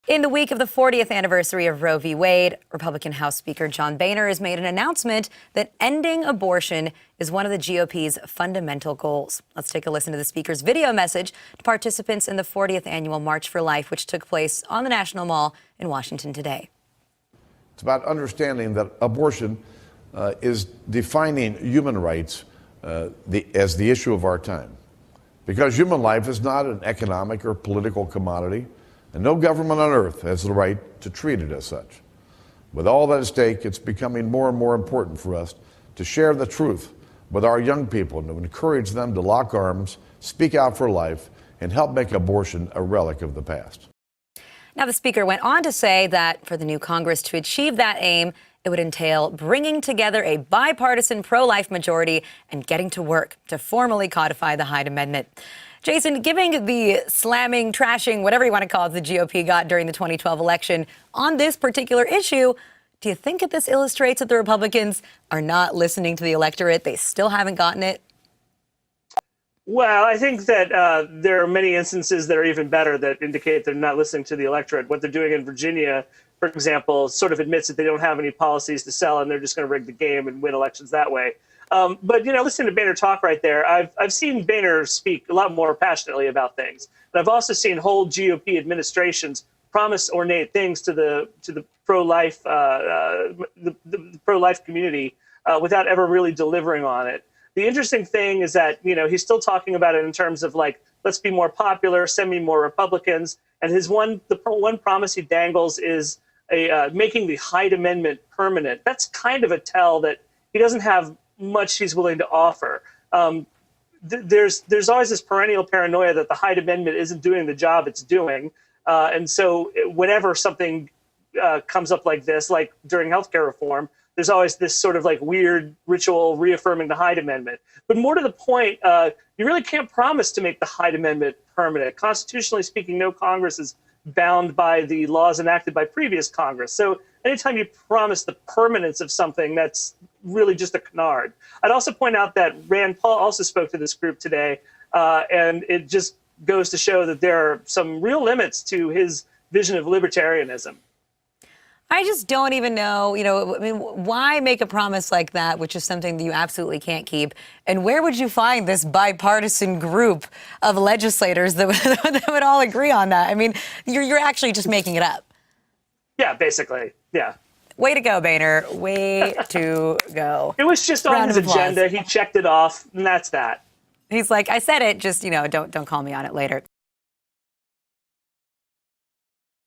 In the week of the 40th anniversary of Roe v. Wade, Republican House Speaker John Boehner has made an announcement that ending abortion is one of the GOP's fundamental goals. Let's take a listen to the speaker's video message to participants in the 40th annual March for Life, which took place on the National Mall in Washington today. It's about understanding that abortion is defining human rights as the issue of our time. Because human life is not an economic or political commodity, and no government on earth has the right to treat it as such. With all that at stake, it's becoming more and more important for us to share the truth with our young people and to encourage them to lock arms, speak out for life, and help make abortion a relic of the past. Now, the speaker went on to say that for the new Congress to achieve that aim, it would entail bringing together a bipartisan pro-life majority and getting to work to formally codify the Hyde Amendment. Jason, given the slamming, trashing, whatever you want to call it, the GOP got during the 2012 election on this particular issue, do you think that this illustrates that the Republicans are not listening to the electorate? They still haven't gotten it? Well, I think that there are many instances that are even better that indicate they're not listening to the electorate. What they're doing in Virginia, for example, sort of admits that they don't have any policies to sell and they're just going to rig the game and win elections that way. But, you know, listening to Boehner talk right there, I've seen Boehner speak a lot more passionately about things. But I've also seen whole GOP administrations promise ornate things to the pro-life the pro-life community without ever really delivering on it. The interesting thing is that, you know, he's still talking about it in terms of like, let's be more popular, send me more Republicans. And the one promise he dangles is making the Hyde Amendment permanent. That's kind of a tell that he doesn't have much he's willing to offer. There's always this perennial paranoia that the Hyde Amendment isn't doing the job it's doing. And so whenever something comes up like this, like during healthcare reform, there's always this sort of like weird ritual reaffirming the Hyde Amendment. But more to the point, you really can't promise to make the Hyde Amendment permanent. Constitutionally speaking, no Congress is bound by the laws enacted by previous Congress. So anytime you promise the permanence of something, that's really just a canard. I'd also point out that Rand Paul also spoke to this group today, and it just goes to show that there are some real limits to his vision of libertarianism. I just don't even know, you know, I mean, why make a promise like that, which is something that you absolutely can't keep? And where would you find this bipartisan group of legislators that would all agree on that? I mean, you're actually just making it up. Yeah, basically. Yeah. Way to go, Boehner. Way to go. It was just on his agenda. He checked it off, and that's that. He's like, I said it, just, you know, don't call me on it later.